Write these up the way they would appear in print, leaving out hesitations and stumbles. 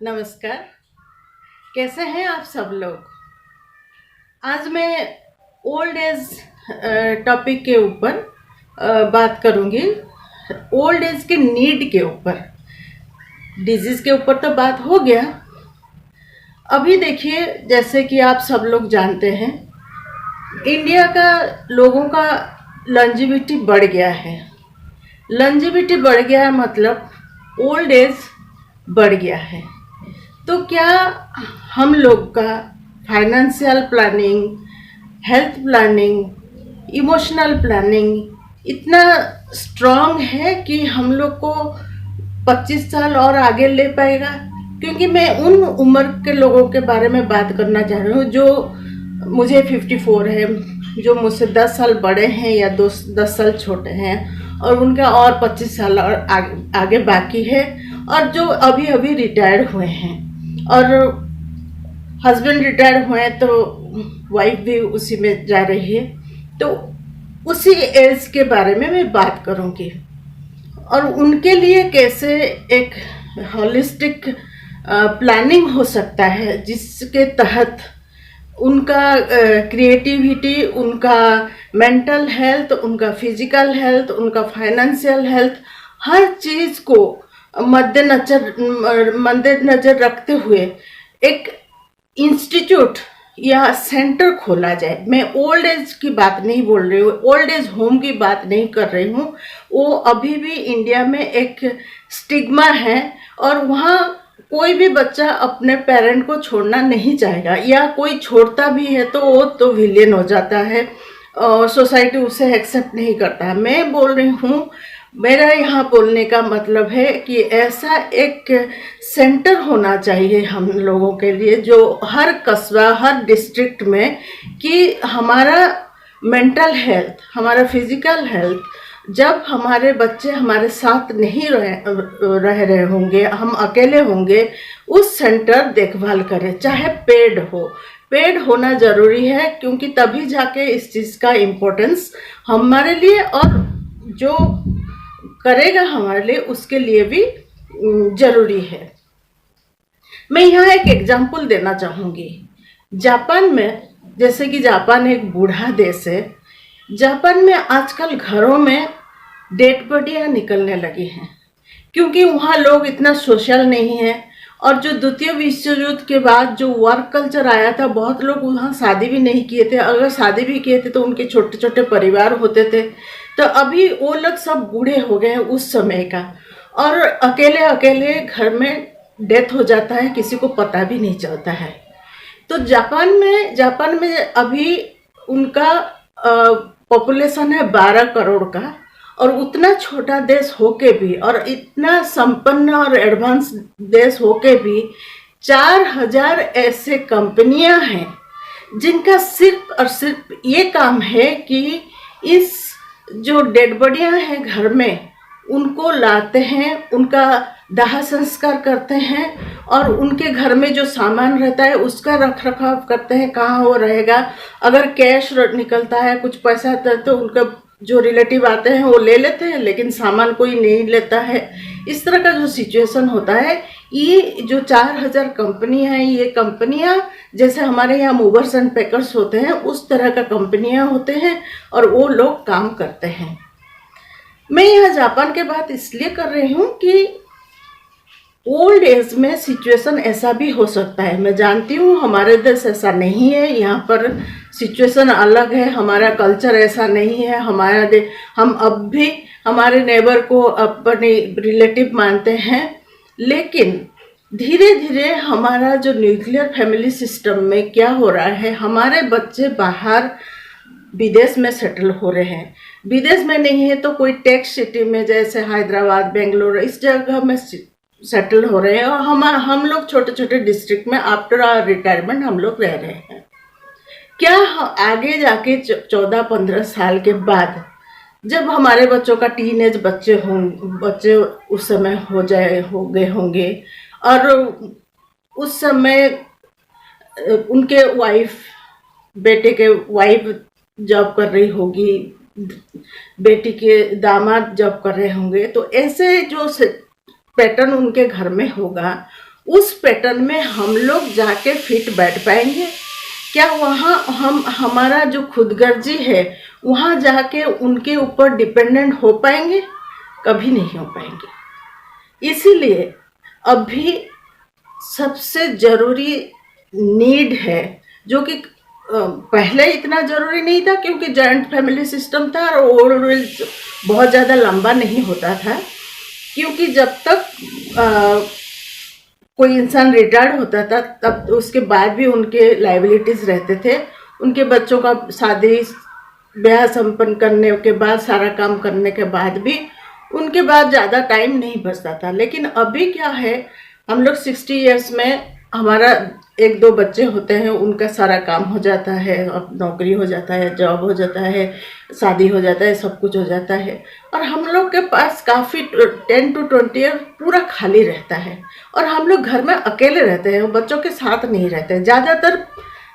नमस्कार। कैसे हैं आप सब लोग। आज मैं ओल्ड एज टॉपिक के ऊपर बात करूंगी। ओल्ड एज के नीड के ऊपर। डिजीज के ऊपर तो बात हो गया। अभी देखिए, जैसे कि आप सब लोग जानते हैं, इंडिया का लोगों का लॉन्जेविटी बढ़ गया है। लॉन्जेविटी बढ़ गया है मतलब ओल्ड एज बढ़ गया है। तो क्या हम लोग का financial planning, health planning, emotional planning इतना स्ट्रांग है कि हम लोग को 25 साल और आगे ले पाएगा? क्योंकि मैं उन उम्र के लोगों के बारे में बात करना चाह रही हूँ जो मुझे 54 है, जो मुझसे 10 साल बड़े हैं या 10 साल छोटे हैं, और उनका और 25 साल और आगे बाकी है, और जो अभी अभी रिटायर्ड हुए हैं, और हस्बैंड रिटायर्ड हुए हैं तो वाइफ भी उसी में जा रही है। तो उसी एज के बारे में मैं बात करूंगी और उनके लिए कैसे एक होलिस्टिक प्लानिंग हो सकता है जिसके तहत उनका क्रिएटिविटी, उनका मेंटल हेल्थ, उनका फिजिकल हेल्थ, उनका फाइनेंशियल हेल्थ, हर चीज़ को मद्देनजर रखते हुए एक इंस्टीट्यूट या सेंटर खोला जाए। मैं ओल्ड एज की बात नहीं बोल रही हूँ, ओल्ड एज होम की बात नहीं कर रही हूँ। वो अभी भी इंडिया में एक स्टिग्मा है और वहाँ कोई भी बच्चा अपने पेरेंट को छोड़ना नहीं चाहेगा, या कोई छोड़ता भी है तो वो तो विलेन हो जाता है, सोसाइटी उसे एक्सेप्ट नहीं करता है। मैं बोल रही हूँ, मेरा यहाँ बोलने का मतलब है कि ऐसा एक सेंटर होना चाहिए हम लोगों के लिए, जो हर कस्बा, हर डिस्ट्रिक्ट में, कि हमारा मेंटल हेल्थ, हमारा फिजिकल हेल्थ, जब हमारे बच्चे हमारे साथ नहीं रह रहे होंगे, हम अकेले होंगे, उस सेंटर देखभाल करे, चाहे पेड हो। पेड होना ज़रूरी है क्योंकि तभी जाके इस चीज़ का इम्पोर्टेंस हमारे लिए, और जो करेगा हमारे लिए उसके लिए भी ज़रूरी है। मैं यहाँ एक एग्जाम्पल देना चाहूँगी। जापान में, जैसे कि जापान एक बूढ़ा देश है, जापान में आजकल घरों में डेड बॉडियाँ निकलने लगी हैं क्योंकि वहाँ लोग इतना सोशल नहीं है। और जो द्वितीय विश्व युद्ध के बाद जो वर्क कल्चर आया था, बहुत लोग वहाँ शादी भी नहीं किए थे, अगर शादी भी किए थे तो उनके छोटे छोटे परिवार होते थे। तो अभी वो लोग सब बूढ़े हो गए हैं उस समय का, और अकेले अकेले घर में डेथ हो जाता है, किसी को पता भी नहीं चलता है। तो जापान में अभी उनका पॉपुलेशन है 12 करोड़ का, और उतना छोटा देश होके भी, और इतना संपन्न और एडवांस देश होके भी 4000 ऐसे कंपनियां हैं जिनका सिर्फ और सिर्फ ये काम है कि इस जो डेड बॉडियां हैं घर में, उनको लाते हैं, उनका दाह संस्कार करते हैं, और उनके घर में जो सामान रहता है उसका रख रखाव करते हैं, कहाँ वो रहेगा। अगर कैश निकलता है, कुछ पैसा आता है, तो उनका जो रिलेटिव आते हैं वो ले लेते हैं, लेकिन सामान कोई नहीं लेता है। इस तरह का जो सिचुएशन होता है, ये जो 4000 कंपनी है, ये कंपनियां जैसे हमारे यहाँ मूवर्स एंड पैकर्स होते हैं, उस तरह का कंपनियां होते हैं, और वो लोग काम करते हैं। मैं यहाँ जापान के बात इसलिए कर रही हूँ कि ओल्ड एज में सिचुएशन ऐसा भी हो सकता है। मैं जानती हूँ हमारे देश ऐसा नहीं है, यहाँ पर सिचुएशन अलग है, हमारा कल्चर ऐसा नहीं है। हम अब भी हमारे नेबर को अपने रिलेटिव मानते हैं, लेकिन धीरे धीरे हमारा जो न्यूक्लियर फैमिली सिस्टम में क्या हो रहा है, हमारे बच्चे बाहर विदेश में सेटल हो रहे हैं। विदेश में नहीं है तो कोई टेक सिटी में, जैसे हैदराबाद, बेंगलोर, इस जगह में सेटल हो रहे हैं, और हम लोग छोटे छोटे डिस्ट्रिक्ट में आफ्टर रिटायरमेंट हम लोग रह रहे हैं। क्या आगे जाके 14-15 साल के बाद, जब हमारे बच्चों का टीनेज बच्चे उस समय हो गए होंगे, और उस समय उनके बेटे के वाइफ जॉब कर रही होगी, बेटी के दामाद जॉब कर रहे होंगे, तो ऐसे जो पैटर्न उनके घर में होगा, उस पैटर्न में हम लोग जाके फिट बैठ पाएंगे क्या? वहाँ हम हमारा जो खुदगर्जी है वहाँ जाके उनके ऊपर डिपेंडेंट हो पाएंगे? कभी नहीं हो पाएंगे। इसीलिए अभी सबसे जरूरी नीड है, जो कि पहले इतना जरूरी नहीं था क्योंकि जॉइंट फैमिली सिस्टम था और ओल्ड एज बहुत ज़्यादा लंबा नहीं होता था, क्योंकि जब तक कोई इंसान रिटायर्ड होता था तब उसके बाद भी उनके लाइबिलिटीज रहते थे। उनके बच्चों का शादी ब्याह संपन्न करने के बाद, सारा काम करने के बाद भी उनके बाद ज़्यादा टाइम नहीं बचता था। लेकिन अभी क्या है, हम लोग 60 ईयर्स में हमारा एक दो बच्चे होते हैं, उनका सारा काम हो जाता है, अब नौकरी हो जाता है, जॉब हो जाता है, शादी हो जाता है, सब कुछ हो जाता है, और हम लोग के पास काफ़ी 10 to 20 ईयर पूरा खाली रहता है और हम लोग घर में अकेले रहते हैं, बच्चों के साथ नहीं रहते हैं। ज़्यादातर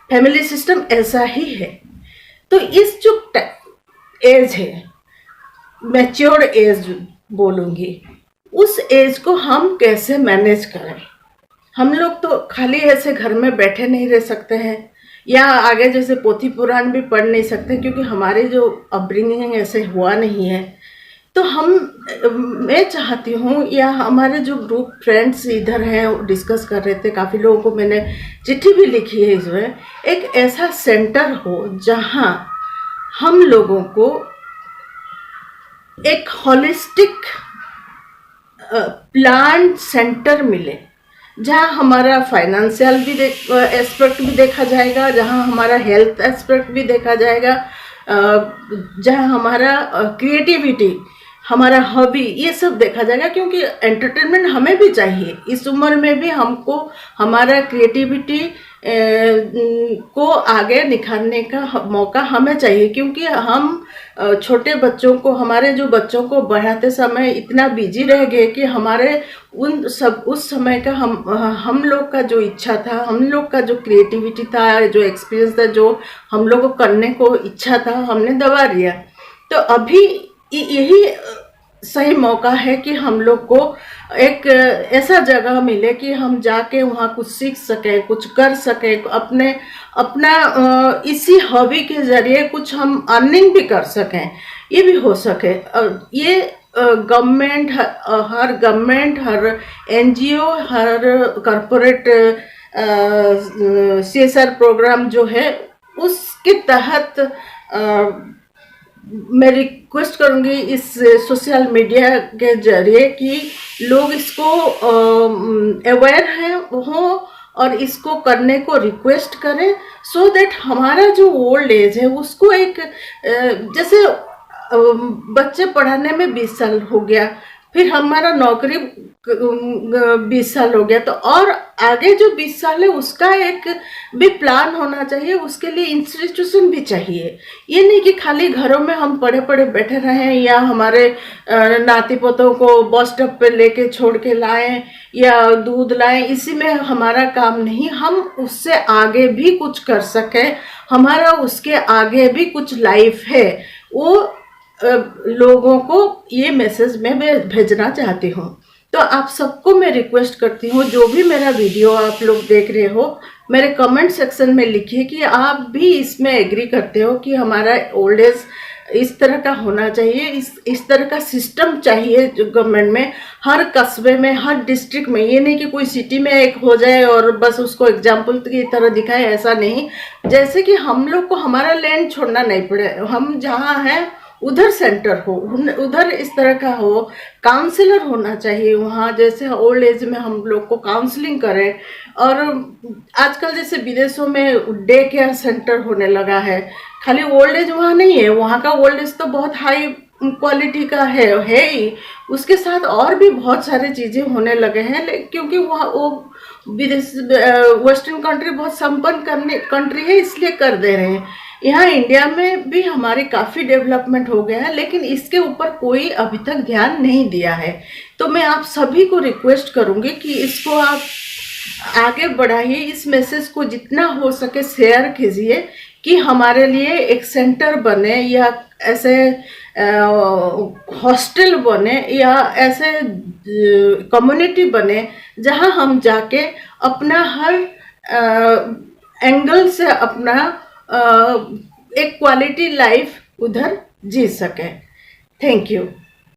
फैमिली सिस्टम ऐसा ही है। तो इस जो एज है, मैच्योर्ड एज बोलूँगी, उस एज को हम कैसे मैनेज करें? हम लोग तो खाली ऐसे घर में बैठे नहीं रह सकते हैं, या आगे जैसे पोथी पुराण भी पढ़ नहीं सकते, क्योंकि हमारी जो अपब्रिंगिंग ऐसे हुआ नहीं है। तो मैं चाहती हूँ, या हमारे जो ग्रुप फ्रेंड्स इधर हैं डिस्कस कर रहे थे, काफ़ी लोगों को मैंने चिट्ठी भी लिखी है, इसमें एक ऐसा सेंटर हो जहाँ हम लोगों को एक हॉलिस्टिक प्लान सेंटर मिले, जहाँ हमारा फाइनेंशियल भी एस्पेक्ट भी देखा जाएगा, जहाँ हमारा हेल्थ एस्पेक्ट भी देखा जाएगा, जहाँ हमारा क्रिएटिविटी, हमारा हॉबी, ये सब देखा जाएगा। क्योंकि एंटरटेनमेंट हमें भी चाहिए, इस उम्र में भी हमको हमारा क्रिएटिविटी को आगे निखारने का मौका हमें चाहिए। क्योंकि हम छोटे बच्चों को, हमारे जो बच्चों को बढ़ाते समय इतना बिजी रह गए कि हमारे उस समय का हम लोग का जो इच्छा था, हम लोग का जो क्रिएटिविटी था, जो एक्सपीरियंस था, जो हम लोग को करने को इच्छा था, हमने दबा दिया। तो अभी यही सही मौका है कि हम लोग को एक ऐसा जगह मिले कि हम जाके वहाँ कुछ सीख सकें, कुछ कर सकें, अपना इसी हॉबी के जरिए कुछ हम अर्निंग भी कर सकें, ये भी हो सके। ये गवर्नमेंट, हर एनजीओ, हर कॉरपोरेट CSR प्रोग्राम जो है, उसके तहत मैं रिक्वेस्ट करूंगी इस सोशल मीडिया के जरिए कि लोग इसको अवेयर हो और इसको करने को रिक्वेस्ट करें, सो दैट हमारा जो ओल्ड एज है उसको एक जैसे बच्चे पढ़ाने में 20 साल हो गया, फिर हमारा नौकरी 20 साल हो गया, तो और आगे जो 20 साल है उसका एक भी प्लान होना चाहिए। उसके लिए इंस्टीट्यूशन भी चाहिए। ये नहीं कि खाली घरों में हम पढ़े पढ़े बैठे रहें, या हमारे नाती पोतों को बस स्टॉप पे लेके छोड़ के लाएं या दूध लाएं, इसी में हमारा काम नहीं। हम उससे आगे भी कुछ कर सकें, हमारा उसके आगे भी कुछ लाइफ है, वो लोगों को ये मैसेज मैं भेजना चाहती हूँ। तो आप सबको मैं रिक्वेस्ट करती हूँ, जो भी मेरा वीडियो आप लोग देख रहे हो, मेरे कमेंट सेक्शन में लिखिए कि आप भी इसमें एग्री करते हो कि हमारा ओल्ड एज इस तरह का होना चाहिए, इस तरह का सिस्टम चाहिए जो गवर्नमेंट में, हर कस्बे में, हर डिस्ट्रिक्ट में। ये नहीं कि कोई सिटी में एक हो जाए और बस उसको एग्जाम्पल की तरह दिखाए, ऐसा नहीं। जैसे कि हम लोग को हमारा लैंड छोड़ना नहीं पड़े, हम जहाँ हैं उधर सेंटर हो, उधर इस तरह का हो, काउंसलर होना चाहिए वहाँ, जैसे ओल्ड एज में हम लोग को काउंसलिंग करें। और आजकल जैसे विदेशों में डे केयर सेंटर होने लगा है, खाली ओल्ड एज वहाँ नहीं है, वहाँ का ओल्ड एज तो बहुत हाई क्वालिटी का है ही, उसके साथ और भी बहुत सारी चीज़ें होने लगे हैं। क्योंकि वहाँ वो विदेश वेस्टर्न कंट्री बहुत संपन्न कंट्री है, इसलिए कर दे रहे हैं। यहाँ इंडिया में भी हमारी काफ़ी डेवलपमेंट हो गया है, लेकिन इसके ऊपर कोई अभी तक ध्यान नहीं दिया है। तो मैं आप सभी को रिक्वेस्ट करूँगी कि इसको आप आगे बढ़ाइए, इस मैसेज को जितना हो सके शेयर कीजिए कि हमारे लिए एक सेंटर बने, या ऐसे हॉस्टल बने या ऐसे कम्युनिटी बने जहां हम जाके अपना हर एंगल से अपना एक क्वालिटी लाइफ उधर जी सके। Thank you.